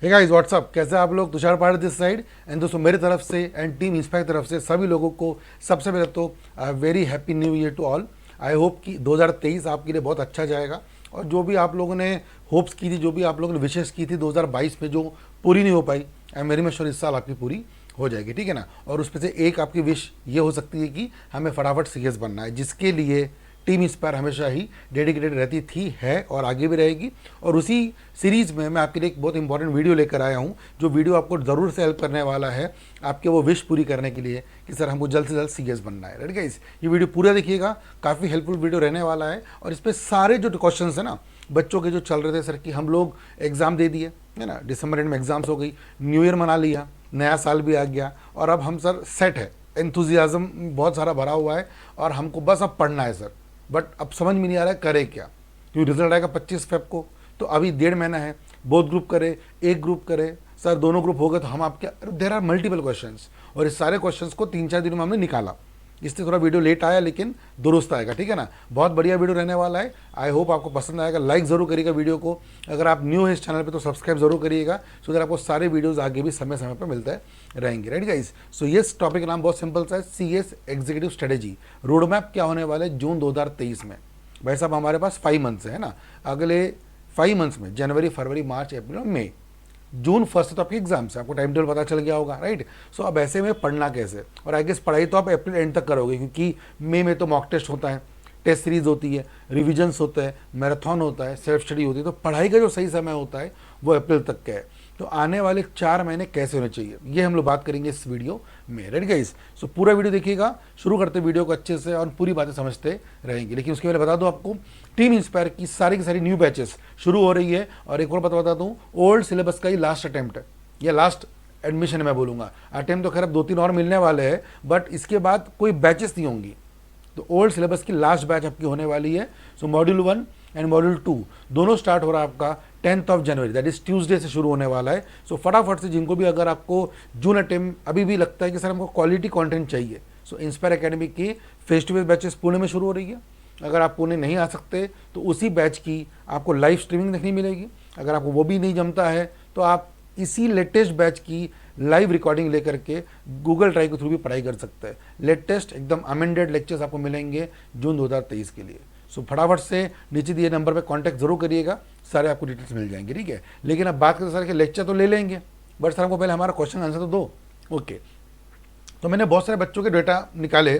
Hey guys what's up, कैसे आप लोग? तुषार पाठक दिस साइड। एंड दोस्तों, मेरी तरफ से एंड टीम इंस्पायर तरफ से सभी लोगों को सबसे पहले तो very happy new year to all. I hope कि 2023 आपके लिए बहुत अच्छा जाएगा, और जो भी आप लोगों ने होप्स की थी, जो भी आप लोगों ने विशेष की थी 2022 में जो पूरी नहीं हो पाई, I am very much sure इस साल आपकी पूरी हो जाएगी, ठीक है ना। और उसमें से एक आपकी विश ये हो सकती है कि हमें फटाफट सीएस बनना है, जिसके लिए टीम इंस्पायर हमेशा ही डेडिकेटेड रहती थी, है और आगे भी रहेगी। और उसी सीरीज़ में मैं आपके लिए एक बहुत इंपॉर्टेंट वीडियो लेकर आया हूँ, जो वीडियो आपको ज़रूर से हेल्प करने वाला है आपके वो विश पूरी करने के लिए कि सर हमको जल्द से जल्द सीएस बनना है। राइट गाइस, ये वीडियो पूरा देखिएगा, काफ़ी हेल्पफुल वीडियो रहने वाला है। और इस पर सारे जो क्वेश्चन है ना बच्चों के जो चल रहे थे, सर कि हम लोग एग्ज़ाम दे दिए है ना, दिसंबर एंड में एग्ज़ाम्स हो गई, न्यू ईयर मना लिया, नया साल भी आ गया, और अब हम सर सेट है, एंथुजियाज़म बहुत सारा भरा हुआ है, और हमको बस अब पढ़ना है सर। बट अब समझ में नहीं आ रहा है करे क्या, क्योंकि रिजल्ट आएगा 25 फेब को, तो अभी 1.5 महीना है। बोथ ग्रुप करे, एक ग्रुप करे, सर दोनों ग्रुप हो गए तो हम आपके, देर आर मल्टीपल क्वेश्चंस, और इस सारे क्वेश्चंस को 3-4 दिनों में हमने निकाला, इसलिए थोड़ा वीडियो लेट आया लेकिन दुरुस्त आएगा, ठीक है ना। बहुत बढ़िया वीडियो रहने वाला है, आई होप आपको पसंद आएगा। लाइक ज़रूर करिएगा वीडियो को, अगर आप न्यू है इस चैनल पे तो सब्सक्राइब जरूर करिएगा, सो दैट आपको सारे वीडियोस आगे भी समय समय पर मिलते रहेंगे। राइट गाइस, सो ये टॉपिक का नाम बहुत सिंपल सा है, CS executive strategy road map क्या होने वाला है जून 2023 में। भाई साहब हमारे पास 5 मंथ्स है ना, अगले 5 मंथ्स में जनवरी, फरवरी, मार्च, अप्रैल और मई, जून फर्स्ट तो आपके एग्जाम्स है, आपको टाइम टेबल पता चल गया होगा। राइट, सो अब ऐसे में पढ़ना कैसे, और आई गेस पढ़ाई तो आप अप्रैल एंड तक करोगे, क्योंकि मई में तो मॉक टेस्ट होता है, टेस्ट सीरीज होती है, रिविजन्स होता है, मैराथन होता है, सेल्फ स्टडी होती है, तो पढ़ाई का जो सही समय होता है वो अप्रैल तक का है। तो आने वाले 4 महीने कैसे होने चाहिए, ये हम लोग बात करेंगे इस वीडियो में। राइट गाइस, सो पूरा वीडियो देखिएगा, शुरू करते वीडियो को अच्छे से और पूरी बातें समझते रहेंगे। लेकिन उसके पहले बता दूं आपको, टीम इंस्पायर की सारी न्यू बैचेस शुरू हो रही है, और एक और बात बता दूं, ओल्ड सिलेबस का ही लास्ट अटेम्प्ट है, या लास्ट एडमिशन मैं बोलूँगा। अटेम्प्ट तो खैर अब 2-3 और मिलने वाले हैं, बट इसके बाद कोई बैचेस नहीं होंगी, तो ओल्ड सिलेबस की लास्ट बैच आपकी होने वाली है। सो मॉड्यूल 1 एंड मॉड्यूल 2 दोनों स्टार्ट हो रहा है आपका 10 जनवरी, दैट इज ट्यूसडे से शुरू होने वाला है। सो फटाफट से जिनको भी, अगर आपको जून अटेम्प्ट अभी भी लगता है कि सर हमको क्वालिटी कंटेंट चाहिए, सो इंस्पायर एकेडमी की face to face batches Pune में शुरू हो रही है। अगर आप पुणे नहीं आ सकते तो उसी बैच की आपको लाइव स्ट्रीमिंग देखनी मिलेगी। अगर आपको वो भी नहीं जमता है तो आप इसी लेटेस्ट बैच की लाइव रिकॉर्डिंग लेकर के गूगल ड्राइव के थ्रू भी पढ़ाई कर सकते हैं। लेटेस्ट एकदम अमेंडेड लेक्चर्स आपको मिलेंगे जून 2023 के लिए। सो फटाफट से नीचे दिए नंबर पे कांटेक्ट जरूर करिएगा, सारे आपको डिटेल्स मिल जाएंगे, ठीक है। लेकिन अब बात करते सर के लेक्चर तो ले लेंगे, बट सर हमको पहले हमारा क्वेश्चन आंसर तो दो। ओके, तो मैंने बहुत सारे बच्चों के डेटा निकाले,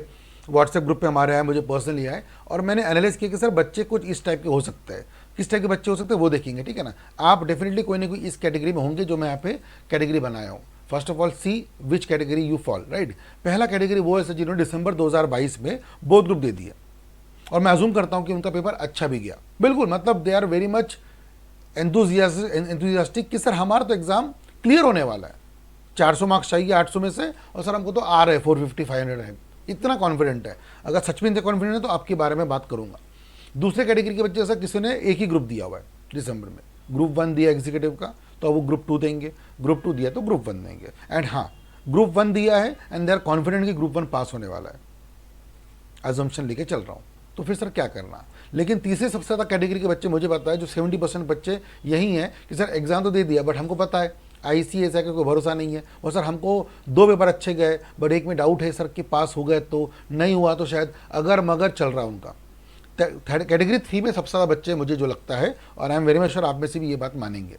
व्हाट्सएप ग्रुप पे हमारे आए, मुझे पर्सनली आए, और मैंने एनालाइज किया कि सर बच्चे कुछ इस टाइप के हो सकते हैं, किस टाइप के बच्चे हो सकते हैं वो देखेंगे, ठीक है ना। आप डेफिनेटली कोई ना कोई इस कैटेगरी में होंगे जो मैं यहाँ पे कैटेगरी बनाया हूँ। First of all see which category you fall. Right, पहला कैटेगरी वो है सर जिन्होंने दिसंबर 2022 में बोथ ग्रुप दे दिए, और मैं अजूम करता हूँ कि उनका पेपर अच्छा भी गया, बिल्कुल, मतलब they are very much enthusiastic कि सर हमारा तो एग्जाम क्लियर होने वाला है, 400 मार्क्स चाहिए 800 में से, और सर हमको तो आ रहे 450 500 है, इतना कॉन्फिडेंट है। अगर सच में इतने कॉन्फिडेंट है तो आपके बारे में बात करूंगा। दूसरे कैटेगरी के बच्चे सर किसी ने एक ही ग्रुप दिया हुआ है दिसंबर में, ग्रुप 1 दिया एग्जीक्यूटिव का, तो वो ग्रुप 2 देंगे, ग्रुप 2 दिया तो ग्रुप 1 देंगे। एंड हाँ, ग्रुप 1 दिया है एंड दे आर कॉन्फिडेंट कि ग्रुप 1 पास होने वाला है, अजम्पशन लेके चल रहा हूँ, तो फिर सर क्या करना। लेकिन तीसरे सबसे ज़्यादा कैटेगरी के बच्चे मुझे पता है, जो 70% बच्चे यही हैं कि सर एग्जाम तो दे दिया, बट हमको पता है ICS है कि कोई भरोसा नहीं है, और सर हमको 2 पेपर अच्छे गए, बट एक में डाउट है सर कि पास हो गए तो, नहीं हुआ तो शायद, अगर मगर चल रहा उनका। कैटेगरी 3 में सबसे ज़्यादा बच्चे मुझे जो लगता है, और आई एम वेरी मच श्योर आप में से भी ये बात मानेंगे।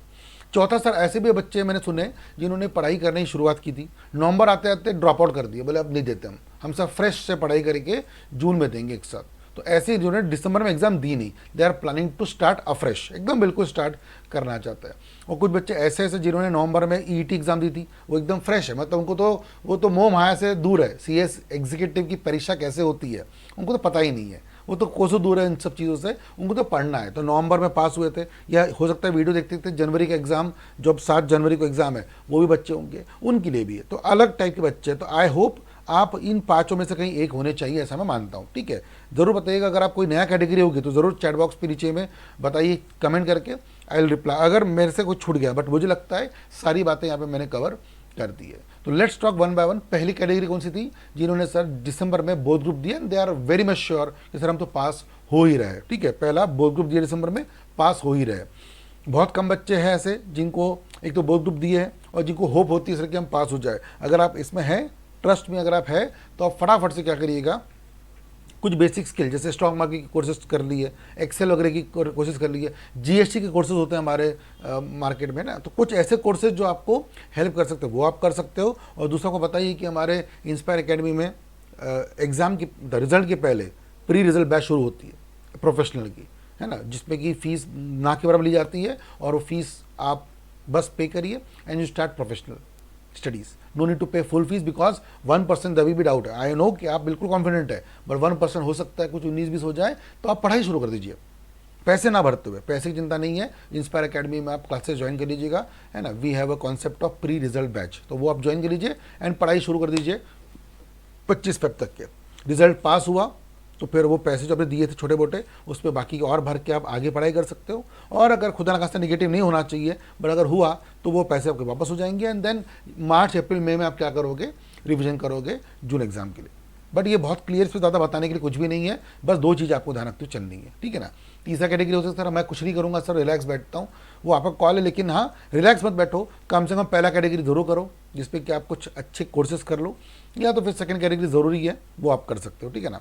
चौथा सर, ऐसे भी बच्चे मैंने सुने जिन्होंने पढ़ाई करने की शुरुआत की थी, नवंबर आते आते ड्रॉप आउट कर दिए, बोले अब नहीं देते हम सब फ्रेश से पढ़ाई करके जून में देंगे एक साथ। तो ऐसे जिन्होंने दिसंबर में एग्जाम दी नहीं, they are planning to start afresh, एकदम बिल्कुल स्टार्ट करना चाहते हैं। और कुछ बच्चे ऐसे ऐसे जिन्होंने नवंबर में EET एग्जाम दी थी, वो एकदम फ्रेश है, मतलब उनको तो वो तो मोह माया से दूर है, CS एग्जीक्यूटिव की परीक्षा कैसे होती है उनको तो पता ही नहीं है, वो तो कोसों दूर है इन सब चीज़ों से, उनको तो पढ़ना है। तो नवंबर में पास हुए थे, या हो सकता है वीडियो देखते थे जनवरी का एग्जाम, जो अब 7 जनवरी को एग्जाम है, वो भी बच्चे होंगे, उनके लिए भी है। तो अलग टाइप के बच्चे, तो आई होप आप इन 5 में से कहीं एक होने चाहिए, ऐसा मैं मानता हूँ, ठीक है। ज़रूर बताइएगा, अगर आप कोई नया कैटेगरी होगी तो ज़रूर चैट बॉक्स पे नीचे में बताइए कमेंट करके, आई विल रिप्लाई। अगर मेरे से कुछ छूट गया, बट मुझे लगता है सारी बातें यहाँ पे मैंने कवर कर दी है। तो let's talk one by one. पहली कैटेगरी कौन सी थी, जिन्होंने सर दिसंबर में बोथ ग्रुप दिया, they are very much sure कि सर हम तो पास हो ही रहे, ठीक है। पहला बोथ ग्रुप दिया दिसंबर में, पास हो ही रहे। बहुत कम बच्चे हैं ऐसे जिनको एक तो बहुत ग्रुप दिए हैं और जिनको होप होती है सर कि हम पास हो जाए, अगर आप इसमें हैं, ट्रस्ट में अगर आप है तो आप फटाफट से क्या करिएगा, कुछ बेसिक स्किल जैसे स्टॉक मार्केट की कोर्सेज कर लिए, एक्सेल वगैरह की कोर्सेज कर लिए, जीएसटी के कोर्सेज होते हैं हमारे मार्केट में ना, तो कुछ ऐसे कोर्सेज जो आपको हेल्प कर सकते हो वो आप कर सकते हो। और दूसरा को बताइए कि हमारे इंस्पायर एकेडमी में एग्ज़ाम की रिजल्ट के पहले प्री रिजल्ट बैच शुरू होती है प्रोफेशनल की, है ना, जिसमें कि फ़ीस ना के बराबर ली जाती है और वो फीस आप बस पे करिए and you start professional studies. No need to pay full fees because 1% दबी भी डाउट है। आई नो कि आप बिल्कुल कॉन्फिडेंट है, बट 1% हो सकता है कुछ 19-20 हो जाए, तो आप पढ़ाई शुरू कर दीजिए पैसे ना भरते हुए। पैसे की चिंता नहीं है, इंस्पायर एकेडमी में आप क्लासेस ज्वाइन कर लीजिएगा, है ना। We have a concept of pre result batch, तो वो आप ज्वाइन कर लीजिए एंड पढ़ाई शुरू कर दीजिए 25 फेब तक के। रिजल्ट पास हुआ तो फिर वो पैसे जो आपने दिए थे छोटे मोटे, उस पर बाकी और भर के आप आगे पढ़ाई कर सकते हो। और अगर खुदा न खास्ता निगेटिव नहीं होना चाहिए, बट अगर हुआ तो वो पैसे आपके वापस हो जाएंगे एंड देन मार्च अप्रैल मई में आप क्या करोगे, रिवीजन करोगे जून एग्जाम के लिए। बट ये बहुत क्लियर, इससे ज़्यादा बताने के लिए कुछ भी नहीं है, बस 2 चीज़ आपको ध्यान रखते हुए चलनी है, ठीक है ना। तीसरा कैटेगरी हो सकता है सर मैं कुछ नहीं करूँगा सर, रिलैक्स बैठता हूँ, वो आपका कॉल है, लेकिन हाँ रिलैक्स मत बैठो, कम से कम पहला कैटेगरी जरूर करो जिसपे कि आप कुछ अच्छे कोर्सेज कर लो, या तो फिर सेकंड कैटेगरी ज़रूरी है वो आप कर सकते हो, ठीक है ना।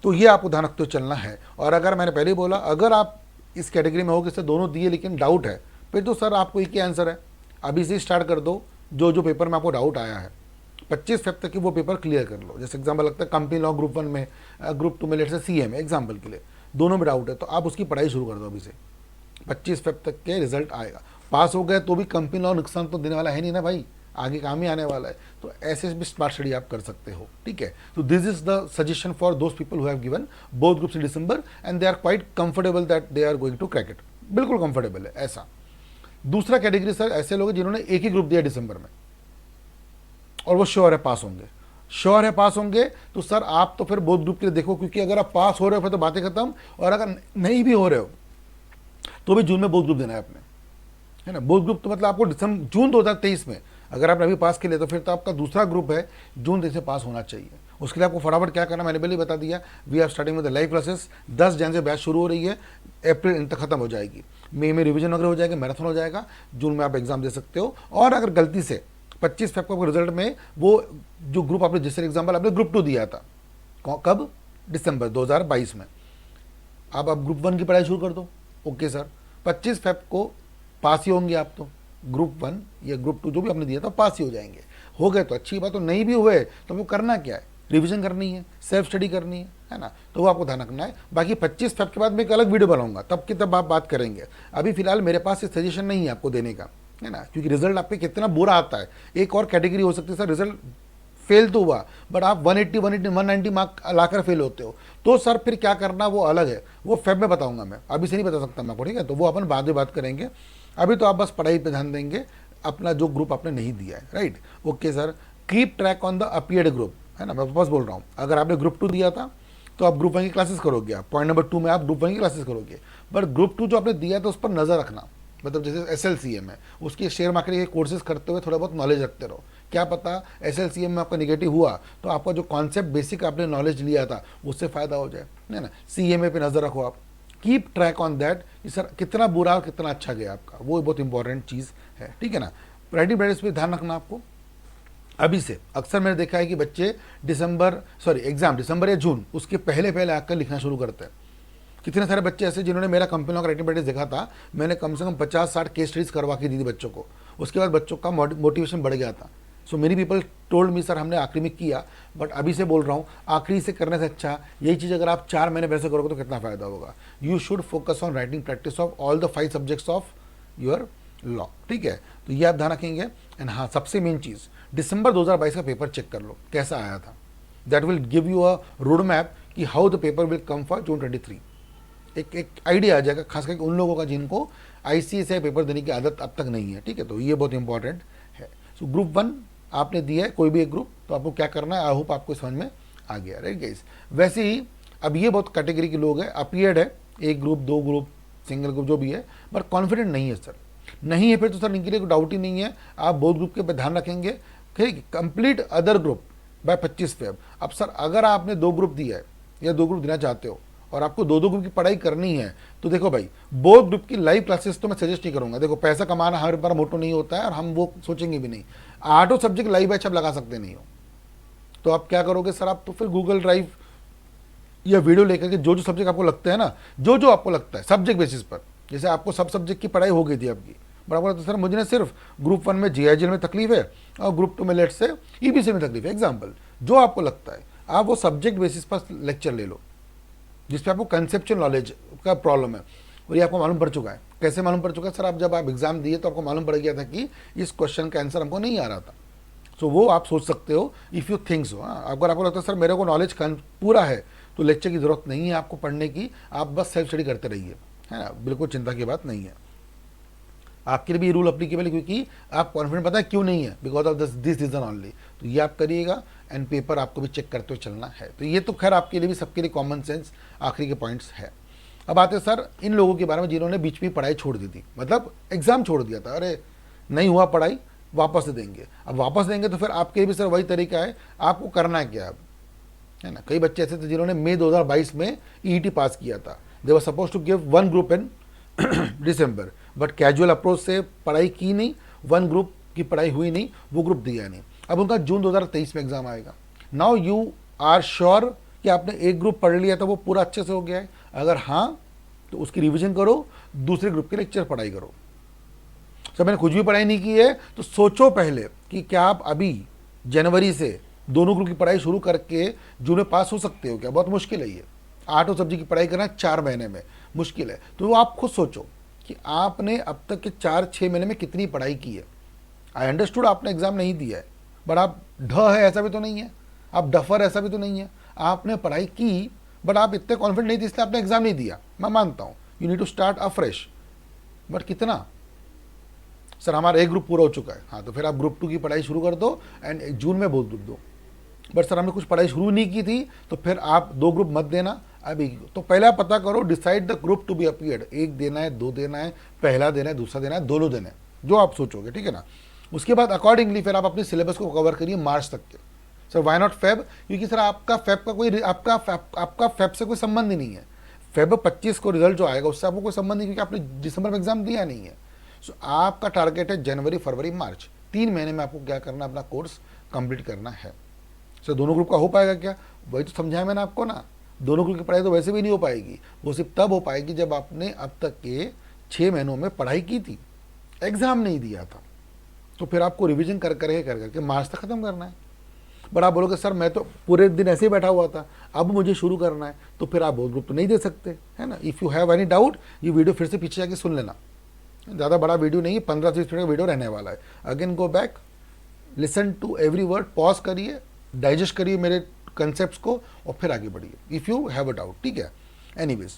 तो ये आपको ध्यान रखते हुए चलना है। और अगर मैंने पहले ही बोला, अगर आप इस कैटेगरी में हो कि सर दोनों दिए लेकिन डाउट है, फिर तो सर आपको एक ही आंसर है, अभी से स्टार्ट कर दो। जो जो पेपर में आपको डाउट आया है 25 फेब तक की वो पेपर क्लियर कर लो। जैसे एग्जाम्पल लगता है कंपनी लॉ ग्रुप 1 में, ग्रुप 2 में, लेट से सीए में एग्जाम्पल के लिए, दोनों में डाउट है तो आप उसकी पढ़ाई शुरू कर दो अभी से। 25 फेब तक के रिजल्ट आएगा, पास हो गए तो भी कंपनी लॉ नुकसान तो देने वाला है नहीं ना भाई, आगे काम ही आने वाला है। तो ऐसे भी स्मार्ट स्टडी आप कर सकते हो, ठीक है। तो this is the suggestion for those people who have given both groups in December and they are quite comfortable that they are going to crack it, बिल्कुल कंफर्टेबल है ऐसा। दूसरा कैटेगरी सर ऐसे लोग जिन्होंने एक ही ग्रुप दिया दिसंबर में और वो श्योर है पास होंगे, श्योर है पास होंगे, तो सर आप तो फिर बोथ ग्रुप के लिए देखो, क्योंकि अगर आप पास हो रहे हो फिर तो बातें खत्म, और अगर नहीं भी हो रहे हो तो भी जून में बोथ ग्रुप देना है आपने, है ना। बोथ ग्रुप तो मतलब आपको जून 2023 में अगर आपने अभी पास के लिए तो फिर तो आपका दूसरा ग्रुप है जून 23 में पास होना चाहिए। उसके लिए आपको फटाफट क्या करना, मैंने पहले बता दिया, we are starting with the live classes. 10 Jan से बैच शुरू हो रही है, अप्रैल तक खत्म हो जाएगी, मई में रिवीजन वगैरह हो जाएगा, मैराथन हो जाएगा, जून में आप एग्जाम दे सकते हो। और अगर गलती से 25 फेब को रिजल्ट में वो जो ग्रुप आपने, जैसे एग्जाम्पल आपने ग्रुप 2 दिया था कब, दिसंबर 2022 में, अब आप ग्रुप 1 की पढ़ाई शुरू कर दो। ओके सर, 25 फेब को पास ही होंगे आप, तो ग्रुप 1 या ग्रुप 2 जो भी आपने दिया था पास ही हो जाएंगे। हो गए तो अच्छी बात, तो नहीं भी हुए तो वो करना क्या है, रिवीजन करनी है, सेल्फ स्टडी करनी है ना। तो वो आपको ध्यान रखना है। बाकी 25 फेब के बाद मैं एक अलग वीडियो बनाऊंगा, तब की तब आप बात करेंगे। अभी फिलहाल मेरे पास ये सजेशन नहीं है आपको देने का, है ना, क्योंकि रिजल्ट आपके कितना बुरा आता है। एक और कैटेगरी हो सकती है सर, रिजल्ट फेल तो हुआ बट आप 180, 190 मार्क लाकर फेल होते हो, तो सर फिर क्या करना वो अलग है, वो फेब में बताऊंगा मैं, अभी से नहीं बता सकता मैं आपको, ठीक है। तो वो अपन बाद में बात करेंगे, अभी तो आप बस पढ़ाई पे ध्यान देंगे, अपना जो ग्रुप आपने नहीं दिया है, right. Okay sir, keep track on the appeared group, है ना, मैं बस बोल रहा हूँ। अगर आपने ग्रुप 2 दिया था तो आप ग्रुप 1 की क्लासेस करोगे, आप पॉइंट नंबर 2 में आप ग्रुप 1 की क्लासेस करोगे, बट ग्रुप 2 जो आपने दिया था उस पर नजर रखना, मतलब जैसे SLCM है उसकी शेयर मार्केट के कोर्सेज करते हुए थोड़ा बहुत नॉलेज रखते रहो। क्या पता SLCM में आपका निगेटिव हुआ तो आपका जो कॉन्सेप्ट बेसिक आपने नॉलेज लिया था उससे फायदा हो जाए, है ना। CMA पे नजर रखो आप, कीप ट्रैक ऑन दैट कि सर कितना बुरा और कितना अच्छा गया आपका, वो बहुत इंपॉर्टेंट चीज़ है, ठीक है ना। राइटिंग प्रैक्टिस पे ध्यान रखना आपको अभी से। अक्सर मैंने देखा है कि बच्चे एग्जाम दिसंबर या जून उसके पहले आकर लिखना शुरू करते हैं। कितने सारे बच्चे ऐसे जिन्होंने मेरा कंपनी लॉ का राइटिंग प्रैक्टिस देखा था, मैंने कम से कम 50-60 केस स्टडीज करवा के दी थी बच्चों को, उसके बाद बच्चों का मोटिवेशन बढ़ गया था। So many people told me sir हमने आखिरी में किया, बट अभी से बोल रहा हूँ आखिरी से करने से अच्छा यही चीज़ अगर आप 4 महीने वैसे करोगे तो कितना फ़ायदा होगा। You should focus on writing practice of all the 5 subjects of your law, ठीक है। तो ये आप ध्यान रखेंगे। एंड हाँ, सबसे मेन चीज़ दिसंबर 2022 का पेपर चेक कर लो कैसा आया था, that will give you a road map कि how the paper will come for June 23। एक आइडिया आ जाएगा, खास करके उन लोगों का जिनको ICSI पेपर देने की आदत अब तक नहीं है, ठीक है। तो ये बहुत इंपॉर्टेंट है। सो ग्रुप 1 आपने दिया है कोई भी एक ग्रुप, तो आपको क्या करना है, आई होप आपको समझ में आ गया, राइट गाइस। वैसे ही अब ये बहुत कैटेगरी के लोग हैं, अपीयर्ड है, एक ग्रुप 2 ग्रुप सिंगल ग्रुप जो भी है, बट कॉन्फिडेंट नहीं है सर, नहीं है फिर तो सर इनके लिए कोई डाउट ही नहीं है, आप बोथ ग्रुप के पे ध्यान रखेंगे, ठीक। Complete other group by 25 Feb. अब सर अगर आपने 2 ग्रुप दिया है या 2 ग्रुप देना चाहते हो और आपको दो दो ग्रुप की पढ़ाई करनी है, तो देखो भाई बोथ ग्रुप की लाइव क्लासेस तो मैं सजेस्ट नहीं करूंगा। देखो पैसा कमाना हर बार मोटो नहीं होता है और हम वो सोचेंगे भी नहीं। 8 सब्जेक्ट लाइव बैच आप लगा सकते नहीं हो, तो आप क्या करोगे सर, आप तो फिर गूगल ड्राइव या वीडियो लेकर के जो जो सब्जेक्ट आपको लगता है ना, जो जो आपको लगता है सब्जेक्ट बेसिस पर, जैसे आपको सब सब्जेक्ट की पढ़ाई हो गई थी आपकी, बट आपको लगता है सर मुझे ना सिर्फ ग्रुप 1 में जीआईजीएल में तकलीफ है और ग्रुप 2 में लेट से ईबीसी में तकलीफ है, एग्जाम्पल जो आपको लगता है आप वो सब्जेक्ट बेसिस पर लेक्चर ले लो जिसपे आपको कंसेप्चुअल नॉलेज का प्रॉब्लम है। और ये आपको मालूम पड़ चुका है। कैसे मालूम पड़ चुका है सर, आप जब आप एग्जाम दिए तो आपको मालूम पड़ गया था कि इस क्वेश्चन का आंसर हमको नहीं आ रहा था। सो वो आप सोच सकते हो इफ़ यू थिंक सो। अगर आपको लगता है सर मेरे को नॉलेज पूरा है तो लेक्चर की जरूरत नहीं है आपको पढ़ने की, आप बस सेल्फ स्टडी करते रहिए, है ना, बिल्कुल चिंता की बात नहीं है। आपके लिए भी रूल अप्लीकेबल है क्योंकि आप कॉन्फिडेंट पता है क्यों नहीं है, because of this reason only. तो ये आप करिएगा एंड पेपर आपको भी चेक करते हुए चलना है। तो ये तो खैर आपके लिए भी सबके लिए कॉमन सेंस आखिरी के पॉइंट्स है। अब आते हैं सर इन लोगों के बारे में जिन्होंने बीच में पढ़ाई छोड़ दी थी, मतलब एग्जाम छोड़ दिया था, अरे नहीं हुआ पढ़ाई वापस दे देंगे। अब वापस देंगे तो फिर आपके लिए भी सर वही तरीका है, आपको करना है क्या अब, है ना। कई बच्चे ऐसे थे जिन्होंने मई 2022 में ईईटी पास किया था, they were supposed to give 1 group in December, but casual approach से पढ़ाई की नहीं, 1 ग्रुप की पढ़ाई हुई नहीं, वो ग्रुप दिया नहीं। अब उनका जून 2023 में एग्जाम आएगा। नाउ यू आर श्योर कि आपने एक ग्रुप पढ़ लिया था वो पूरा अच्छे से हो गया है, अगर हाँ तो उसकी रिवीजन करो, दूसरे ग्रुप के लेक्चर पढ़ाई करो। जब मैंने कुछ भी पढ़ाई नहीं की है तो सोचो पहले कि क्या आप अभी जनवरी से दोनों ग्रुप की पढ़ाई शुरू करके जून में पास हो सकते हो क्या, बहुत मुश्किल है ये। 8 सब्जेक्ट की पढ़ाई करना 4 महीने में मुश्किल है। तो आप खुद सोचो कि आपने अब तक के 4-6 महीने में कितनी पढ़ाई की है। आई अंडरस्टूड आपने एग्जाम नहीं दिया है, बट आप ढ है ऐसा भी तो नहीं है, आप डफर ऐसा भी तो नहीं है, आपने पढ़ाई की बट आप इतने कॉन्फिडेंट नहीं थे इसलिए आपने एग्जाम नहीं दिया। मैं मानता हूँ you need to start afresh, but कितना सर हमारा एक ग्रुप पूरा हो चुका है, हाँ तो फिर आप ग्रुप 2 की पढ़ाई शुरू कर दो एंड जून में बहुत ग्रुप दो। बट सर हमने कुछ पढ़ाई शुरू नहीं की थी तो फिर आप 2 ग्रुप मत देना, अभी तो पहला पता करो, decide the group to be appeared, 1 देना है 2 देना है, पहला देना है दूसरा देना है, दोनों देना है, जो आप सोचोगे, ठीक है ना। उसके बाद अकॉर्डिंगली फिर आप अपने सिलेबस को कवर करिए मार्च तक के। सर वाई नॉट फेब, क्योंकि सर आपका फेब का कोई आपका फेब से कोई संबंध ही नहीं है। फेब 25 को रिजल्ट जो आएगा उससे आपको कोई संबंध नहीं, क्योंकि आपने दिसंबर में एग्जाम दिया नहीं है। सो आपका टारगेट है जनवरी फरवरी मार्च, 3 महीने में आपको क्या करना, अपना कोर्स कंप्लीट करना है। सर दोनों ग्रुप का हो पाएगा क्या, वही तो समझाया मैंने आपको ना। दोनों ग्रुप की पढ़ाई तो वैसे भी नहीं हो पाएगी, वो सिर्फ तब हो पाएगी जब आपने अब तक के 6 महीनों में पढ़ाई की थी, एग्जाम नहीं दिया था। तो फिर आपको रिवीजन कर करके मार्च तक खत्म करना है। बट आप बोलोगे सर मैं तो पूरे दिन ऐसे ही बैठा हुआ था, अब मुझे शुरू करना है, तो फिर आप बहुत ग्रुप तो नहीं दे सकते, है ना। If you have any doubt ये वीडियो फिर से पीछे जाके सुन लेना, ज़्यादा बड़ा वीडियो नहीं है, 15 से 20 मिनट का वीडियो रहने वाला है। Again go back, listen to every word, pause करिए, डाइजेस्ट करिए मेरे कंसेप्ट को और फिर आगे बढ़िए if you have a doubt, ठीक है। एनीवेज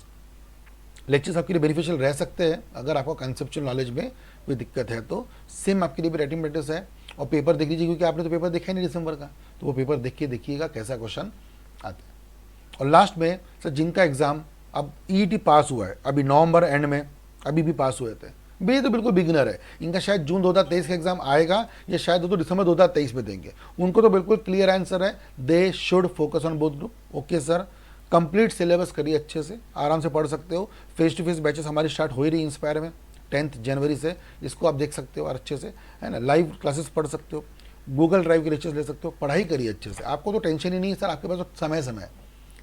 लेक्चर्स आपके लिए बेनिफिशियल रह सकते हैं अगर आपको कंसेप्चुअल नॉलेज में कोई दिक्कत है तो। सेम आपके लिए भी राइटिंग प्रैक्टिस है, और पेपर देख लीजिए क्योंकि आपने तो पेपर देखा ही नहीं दिसंबर का, तो वो पेपर देख के देखिएगा कैसा क्वेश्चन आता है। और लास्ट में सर जिनका एग्जाम अब ईईटी पास हुआ है, अभी नवंबर एंड में अभी भी पास हुए थे, वे तो बिल्कुल बिगिनर है, इनका शायद जून 2023 का एग्जाम आएगा या शायद वो तो दिसंबर 2023 में देंगे, उनको तो बिल्कुल क्लियर आंसर है, they should focus on both group. Okay sir, complete syllabus करिए अच्छे से, आराम से पढ़ सकते हो। फेस टू फेस बैचेस हमारी स्टार्ट हो ही रही इंस्पायर में 10 जनवरी से, इसको आप देख सकते हो और अच्छे से, है ना। लाइव क्लासेस पढ़ सकते हो, गूगल ड्राइव के लेक्चर्स ले सकते हो, पढ़ाई करिए अच्छे से, आपको तो टेंशन ही नहीं है सर, आपके पास तो समय है।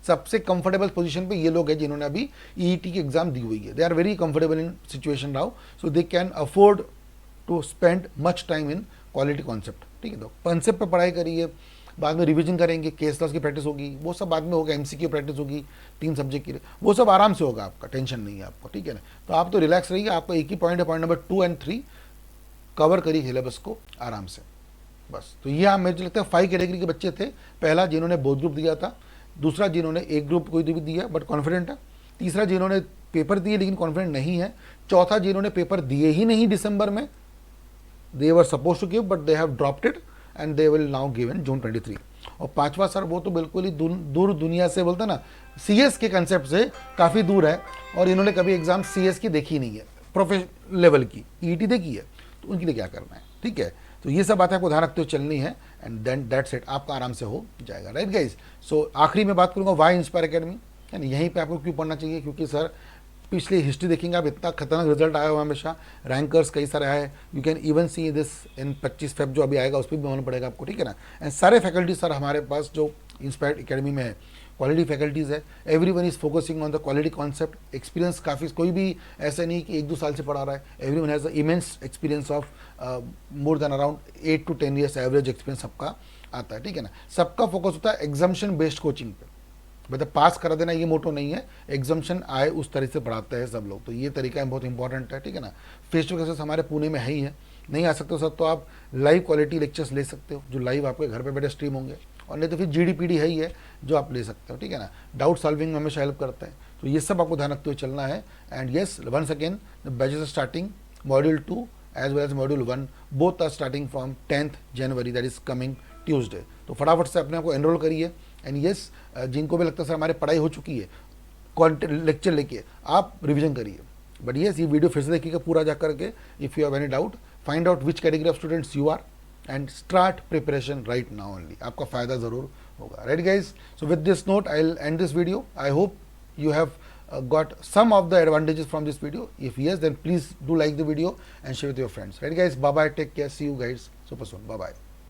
सबसे कंफर्टेबल पोजीशन पे ये लोग हैं जिन्होंने अभी ईईटी की एग्जाम दी हुई है, they are very comfortable in situation now, so they can afford to spend much time in quality concept, ठीक है। तो कॉन्सेप्ट पे पढ़ाई करिए, बाद में रिवीजन करेंगे, केस लॉस की प्रैक्टिस होगी, वो सब बाद में होगा, एमसीक्यू प्रैक्टिस होगी 3 सब्जेक्ट की, वो सब आराम से होगा, आपका टेंशन नहीं है आपको, ठीक है ना। तो आप तो रिलैक्स रहिए, आपका एक ही पॉइंट है, पॉइंट नंबर 2 और 3 कवर करिए सिलेबस को आराम से, बस। तो ये मुझे लगता है 5 कैटेगरी के बच्चे थे। पहला जिन्होंने बोथ ग्रुप दिया था, दूसरा जिन्होंने एक ग्रुप कोई भी दिया बट कॉन्फिडेंट है, तीसरा जिन्होंने पेपर दिए लेकिन कॉन्फिडेंट नहीं है, चौथा जिन्होंने पेपर दिए ही नहीं दिसंबर में, they were supposed to give but they have dropped it and they will now give in June 23। और पांचवा सर वो तो बिल्कुल ही दूर दुनिया से, बोलते ना सीएस के कंसेप्ट से काफ़ी दूर है, और इन्होंने कभी एग्जाम सीएस की देखी नहीं है, प्रोफेशनल लेवल की ईटी देखी है, तो उनके लिए क्या करना है, ठीक है। तो ये सब बातें आपको ध्यान रखते हुए चलनी है एंड देन दैट्स इट, आपका आराम से हो जाएगा, राइट गाइज। सो आखिरी में बात करूंगा वाई इंस्पायर एकेडमी। है ना। यहीं पे आपको क्यों पढ़ना चाहिए, क्योंकि सर पिछली हिस्ट्री देखेंगे आप, इतना खतरनाक रिजल्ट आया हुआ है हमेशा, रैंकर्स कई सारे आए, you can even see this in 25 Feb जो अभी आएगा उस पर भी होना पड़ेगा आपको, ठीक है ना। एंड सारे फैकल्टी सर हमारे पास जो इंस्पायर्ड एकेडमी में है, क्वालिटी फैकल्टीज़ है, every one is focusing on the quality concept, experience काफ़ी, कोई भी ऐसा नहीं कि 1-2 साल से पढ़ा रहा है, every one has immense experience of more than around 8 to 10 years average experience सबका आता है, ठीक है ना। सबका फोकस होता है एग्जाम्शन बेस्ड कोचिंग पे, मतलब पास करा देना ये मोटो नहीं है, एग्जाम्शन आए उस तरह से पढ़ाते हैं सब लोग, तो ये तरीका बहुत इंपॉर्टेंट है, ठीक है ना। फेस टू फेस हमारे पुणे में है ही है, नहीं आ सकते हो सर तो आप लाइव क्वालिटी लेक्चर्स ले सकते हो, जो लाइव आपके घर पे बैठे स्ट्रीम होंगे, और नहीं तो फिर GDPD है ही है जो आप ले सकते हो, ठीक है ना। डाउट सॉल्विंग में हमेशा हेल्प करता है, तो ये सब आपको ध्यान रखते हुए चलना है। And yes, once again the batches are starting, module 2 as well as module 1 both are starting from 10th January, that is coming Tuesday. तो फटाफट से अपने आप को एनरोल करिए। एंड येस, जिनको भी लगता है सर हमारी पढ़ाई हो चुकी है, कॉन्टेंट लेक्चर लेके आप रिवीजन करिए, बट येस ये वीडियो फिर से देखिएगा पूरा जा करके। If you have any doubt, find out which category of students you are and start preparation right now only, आपका फायदा जरूर होगा, right guys. So with this note I will end this video. I hope you have got some of the advantages from this video. If yes, then please do like the video and share with your friends, right guys. Bye bye, take care, see you guys super soon, bye bye.